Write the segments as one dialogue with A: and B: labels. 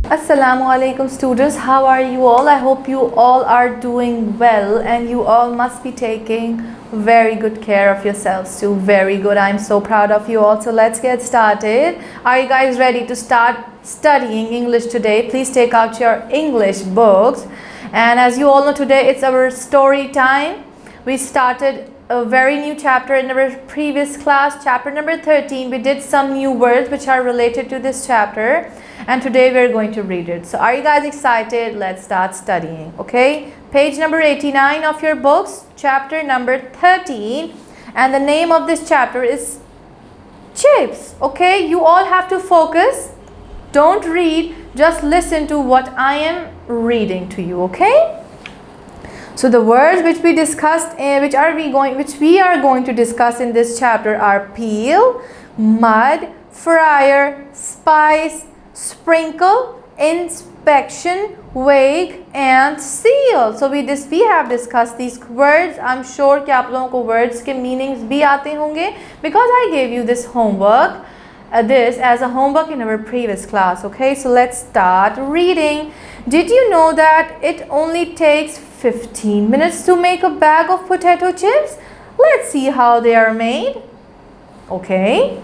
A: Assalamu alaikum students, how are you all? I hope you all are doing well and you all must be taking very good care of yourselves too. Very good. I'm so proud of you all. So let's get started. Are you guys ready to start studying English today? Please take out your English books. And as you all know, today it's our story time. We started a very new chapter in our previous class, chapter number 13. We did some new words which are related to this chapter, and today we're going to read it. So are you guys excited? Let's start studying. Okay, page number 89 of your books, chapter number 13, and the name of this chapter is chips. Okay, you all have to focus. Don't read, just listen to what I am reading to you. Okay, so the words which we discussed, which we are going to discuss in this chapter are peel, mud, fryer, spice, sprinkle, inspection, wake and seal. So we have discussed these words. I'm sure कि आप लोगों को words के meanings भी आते होंगे because I gave you this homework, this as a homework in our previous class. Okay, so let's start reading. Did you know that it only takes 15 minutes to make a bag of potato chips? Let's see how they are made. Okay,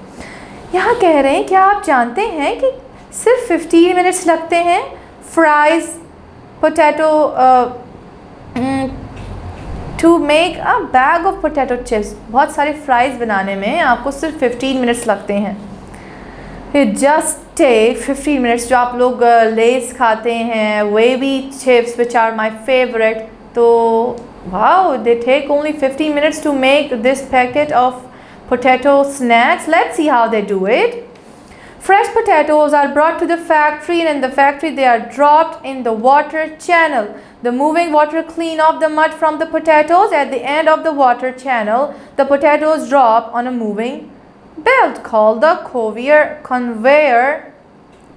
A: यहाँ कह रहे हैं क्या आप जानते हैं कि सिर्फ 15 मिनट्स लगते हैं fries potato to make a bag of potato chips. बहुत सारे फ्राइज बनाने में आपको सिर्फ 15 मिनट्स लगते हैं। It just take 15 minutes। जो आप लोग लेस खाते हैं, wavy chips which are my favorite, तो wow, they take only 15 minutes to make this packet of potato snacks. Let's see how they do it. Fresh potatoes are brought to the factory, and in the factory they are dropped in the water channel. The moving water clean off the mud from the potatoes. At the end of the water channel, the potatoes drop on a moving belt called the conveyor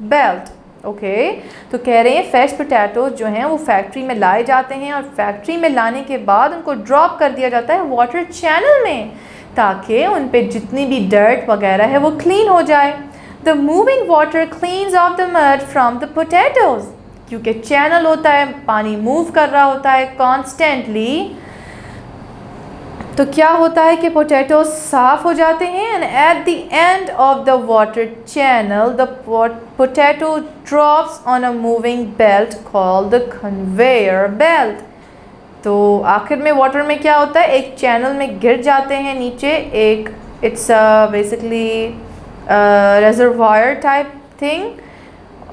A: belt. Okay, तो कह रहे हैं fresh potatoes जो हैं वो factory में लाए जाते हैं और फैक्ट्री में लाने के बाद उनको ड्रॉप कर दिया जाता है वाटर चैनल में ताकि उन पे जितनी भी डर्ट वगैरह है वो क्लीन हो जाए। The moving water cleans off the mud from the potatoes. क्योंकि चैनल होता है, पानी मूव कर रहा होता है कॉन्स्टेंटली, तो क्या होता है कि पोटैटोज साफ़ हो जाते हैं। And at the end of the water channel the potato drops on a moving belt called the conveyor belt. तो आखिर में वाटर में क्या होता है, एक चैनल में गिर जाते हैं नीचे, एक it's basically reservoir type thing,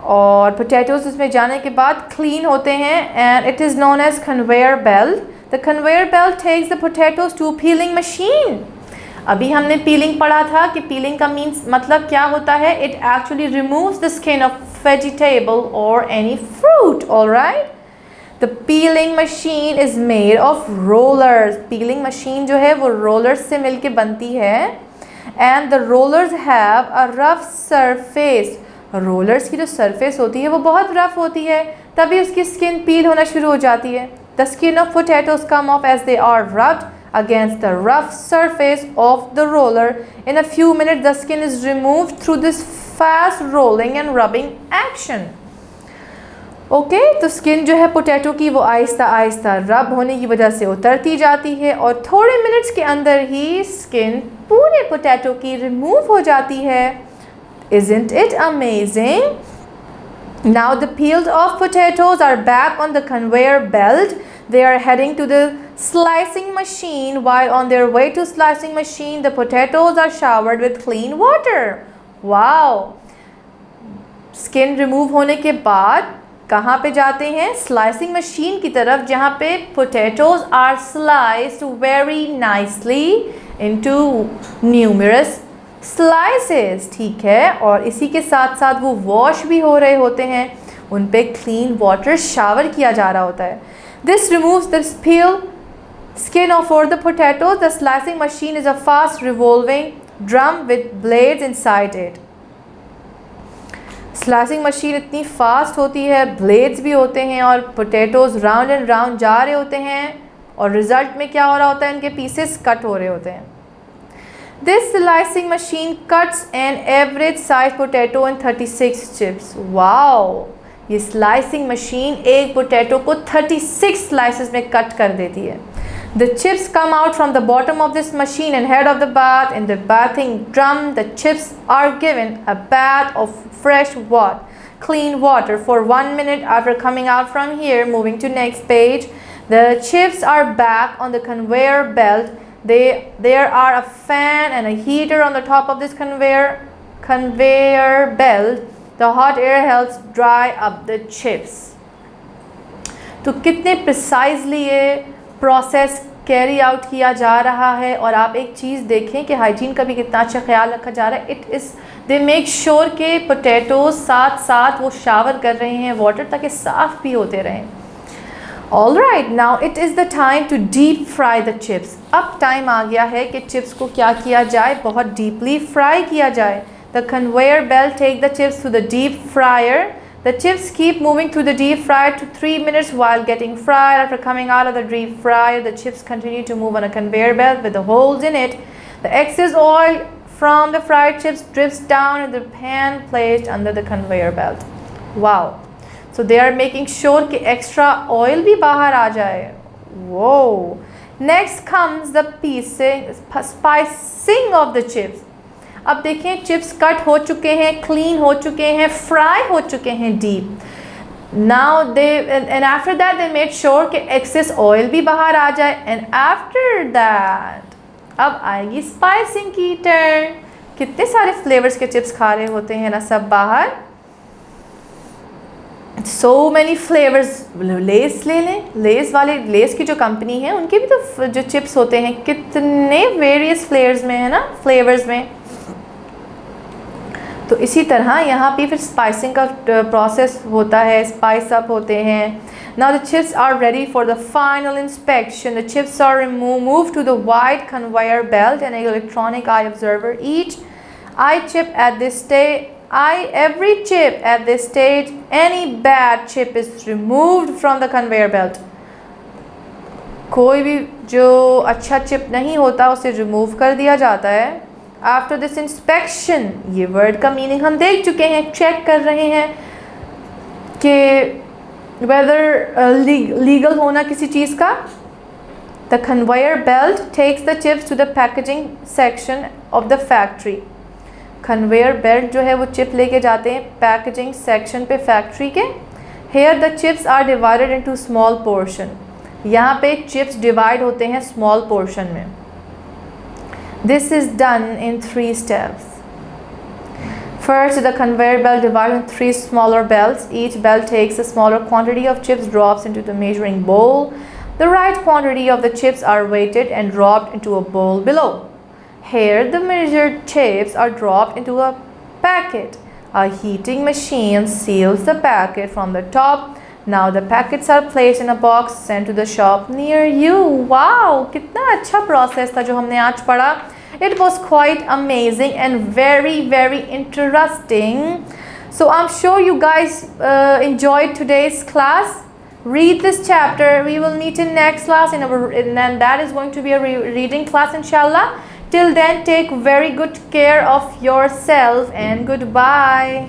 A: और पोटैटोज उसमें जाने के बाद क्लीन होते हैं and it is known as conveyor belt. The conveyor belt takes the potatoes to peeling machine. अभी हमने peeling पढ़ा था कि peeling का means मतलब क्या होता है, it actually removes the skin of vegetable or any fruit. Alright? The peeling machine is made of rollers. Peeling machine जो है वो rollers से मिलके बनती है and the rollers have a rough surface. Rollers की जो surface होती है वो बहुत rough होती है, तभी उसकी skin peel होना शुरू हो जाती है। The skin of potatoes come off as they are rubbed against the rough surface of the roller. In a few minutes, the skin is removed through this fast rolling and rubbing action. Okay, तो skin जो है potato की वो आहिस्ता आहिस्ता रब होने की वजह से उतरती जाती है और थोड़े मिनट्स के अंदर ही skin पूरे पोटैटो की रिमूव हो जाती है। Isn't it amazing? Now the peeled off potatoes are back on the conveyor belt. They are heading to the slicing machine. While on their way to slicing machine, the potatoes are showered with clean water. Wow! Skin remove होने के बाद कहाँ पे जाते हैं, slicing machine की तरफ, जहाँ पे potatoes are sliced very nicely into numerous slices. ठीक है, और इसी के साथ साथ वो वॉश भी हो रहे होते हैं, उन पे क्लीन वाटर शावर किया जा रहा होता है। This removes the peel skin off the potatoes. The slicing machine is a fast revolving drum with blades inside it. Slicing machine इतनी फास्ट होती है, ब्लेड्स भी होते हैं और पोटैटोज राउंड एंड राउंड जा रहे होते हैं और रिजल्ट में क्या हो रहा होता है, इनके पीसेस कट हो रहे होते हैं। This slicing machine cuts an average size potato in 36 chips. Wow! ये स्लाइसिंग मशीन एक पोटैटो को 36 स्लाइसेस में कट कर देती है. The chips come out from the bottom of this machine and head of the bath. In the bathing drum, the chips are given a bath of fresh water, clean water for 1 minute after coming out from here. Moving to next page. The chips are back on the conveyor belt. There are a fan and a heater on the top of this conveyor belt. The hot air helps dry up the chips. तो कितने precisely ये process carry out किया जा रहा है. और आप एक चीज़ देखें कि हाइजीन का भी कितना अच्छा ख्याल रखा जा रहा है. It is they make sure के पोटैटोज साथ साथ वो शावर कर रहे हैं वाटर, ताकि साफ़ भी होते रहें. All right, now it is the time to deep fry the chips. अब टाइम आ गया है कि चिप्स को क्या किया जाए, बहुत डीपली फ्राई किया जाए. The conveyor belt take the chips to the deep fryer. The chips keep moving through the deep fryer to 3 minutes while getting fried. After coming out of the deep fryer, the chips continue to move on a conveyor belt with the holes in it. The excess oil from the fried chips drips down in the pan placed under the conveyor belt. Wow. So they are making sure कि extra oil भी बाहर आ जाए. Whoa. Next comes the spicing of the chips. अब देखें chips cut हो चुके हैं, clean हो चुके हैं, फ्राई हो चुके हैं deep. Now they and after that they made sure कि एक्सेस ऑयल भी बाहर आ जाए. एंड आफ्टर दैट अब आएगी स्पाइसिंग की टर्न. कितने सारे फ्लेवर्स के चिप्स खा रहे होते हैं ना सब बाहर. So many flavours. लेस ले लें, लेस वाले, लेस की जो कंपनी है उनके भी तो जो चिप्स होते हैं कितने वेरियस फ्लेवर्स में है ना, फ्लेवर्स में. तो इसी तरह यहाँ पे फिर स्पाइसिंग का प्रोसेस होता है, स्पाइस अप होते हैं. Now the chips are ready for the final inspection. The chips are moved to the wide conveyor belt and an electronic eye observer. Every chip at this stage, any bad chip is removed from the conveyor belt. कोई भी जो अच्छा chip नहीं होता उसे remove कर दिया जाता है. आफ्टर दिस इंस्पेक्शन, ये वर्ड का मीनिंग हम देख चुके हैं, चेक कर रहे हैं कि वेदर लीगल होना किसी चीज़ का. The conveyor belt takes the chips to the packaging section of the factory. Conveyor belt जो है वो चिप लेके जाते हैं पैकेजिंग सेक्शन पे फैक्ट्री के. Here the chips are divided into small portion. यहाँ पे चिप्स डिवाइड होते हैं स्मॉल पोर्शन में. This is done in 3 steps. First, the conveyor belt divided in 3 smaller belts. Each belt takes a smaller quantity of chips, drops into the measuring bowl. The right quantity of the chips are weighted and dropped into a bowl below. Here, the measured chips are dropped into a packet. A heating machine seals the packet from the top. Now the packets are placed in a box sent to the shop near you. Wow, कितना अच्छा process था जो हमने आज पढ़ा. It was quite amazing and very, very interesting. So I'm sure you guys enjoyed today's class. Read this chapter. We will meet in next class, and that is going to be a reading class, inshallah. Till then, take very good care of yourself and goodbye.